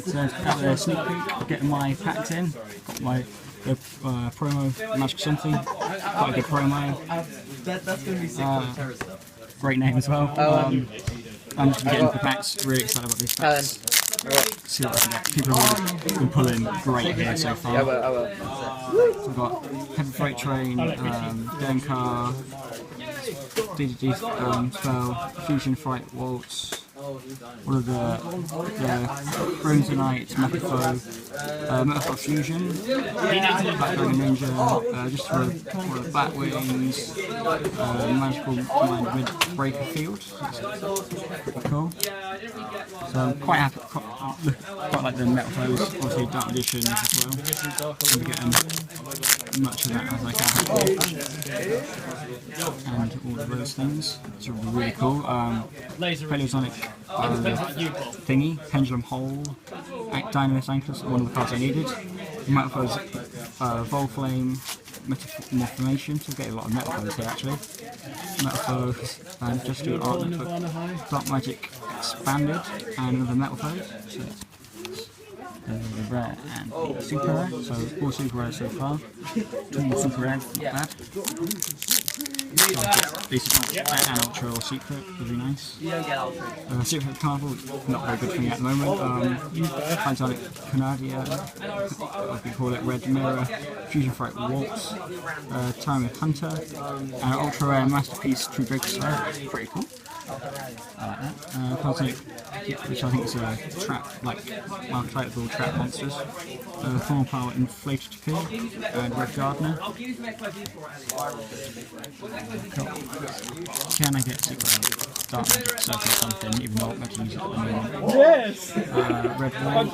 good. So out there, sneak peek, getting my packs in. Got my promo, Magic Something. Quite a good promo. That's going to be sick for the terror stuff. Great name as well. I'm just getting the packs. Really excited about these packs. See what I can get. People have been pulling great here so far. We've got Heavy Freight Train, Gengar, DDD Spell, Fusion Fright Waltz, one of the Crimsonite, Metaphor Fusion, Black Dragon Ninja, just for one of the Batwings, Magical Mind Mid Breaker Field. That's pretty cool. So I'm quite happy, quite like the Metaphors, obviously Dark Editions as well. I'm getting much of that as I can. And all of those things. It's really cool. Paleosonic thingy, Pendulum Hole, Dynamis Anchors, one of the cards I needed. Metaphors, Volflame, Metamorphomation, so we're getting a lot of Metaphors here actually. Metaphors, and just do art Metaphor. Dark Magic Expanded, and another Metaphor. So the rare and the super rare, so 4 super rares so far. 2 more super rares, not bad. Decent and ultra or secret, really nice. Secret Carnival, not very good for me at the moment. Pantonic Canadia, as we call it, Red Mirror, Fusion Fright Waltz, Time of Hunter, and ultra rare Masterpiece True Jigsaw, pretty cool. I like that. Pantonic, which I think is a trap, like archetypal trap monsters. Formal Power Inflated Pig, and Red Gardener. Can I get Secret Dark Magic Circle or something, even though I'm not use it at the moment? Yes! Red Wave,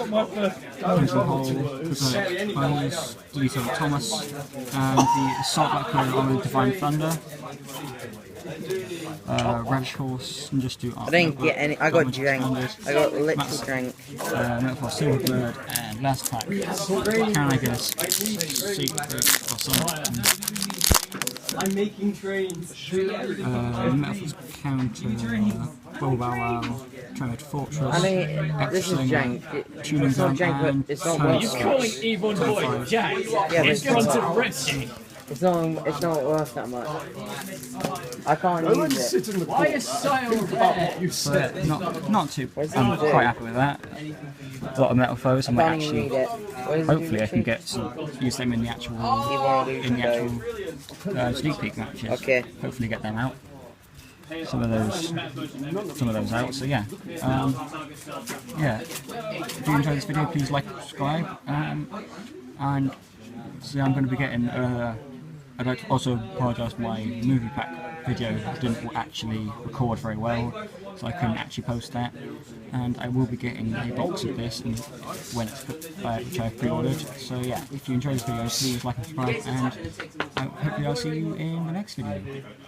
Crimson Hole, Kryptonic Bones, Deleto Thomas, and the Assault Black Code on the Divine Thunder. Ravish Horse, and just do art. I didn't get any. I got drank. I got literally drank. Metaphor Silver Bird, and last pack. Can I get a secret or something? I'm making trains. Metaphor's Counter, Bow Wow, Tremid Fortress. I mean, this is jank. It's not jank, but it's not worth You're calling Evil Boy jank? Yeah, but It's gone to Richie. It's not worth that much. I can't use it. Why is Sion there? But not too. I'm quite happy with that. A lot of metal foes. I might Can't even actually. read it. Hopefully, I can get use them in the actual sneak peek matches. Okay. Hopefully, get them out. Some of those out. So yeah, yeah. If you enjoyed this video, please like, subscribe, and see, I'm going to be getting. I'd like to also apologise for my movie pack video didn't actually record very well, so I couldn't actually post that. And I will be getting a box of this and when it's which I've pre-ordered. So yeah, if you enjoyed this video, please like and subscribe, and I hope I'll see you in the next video.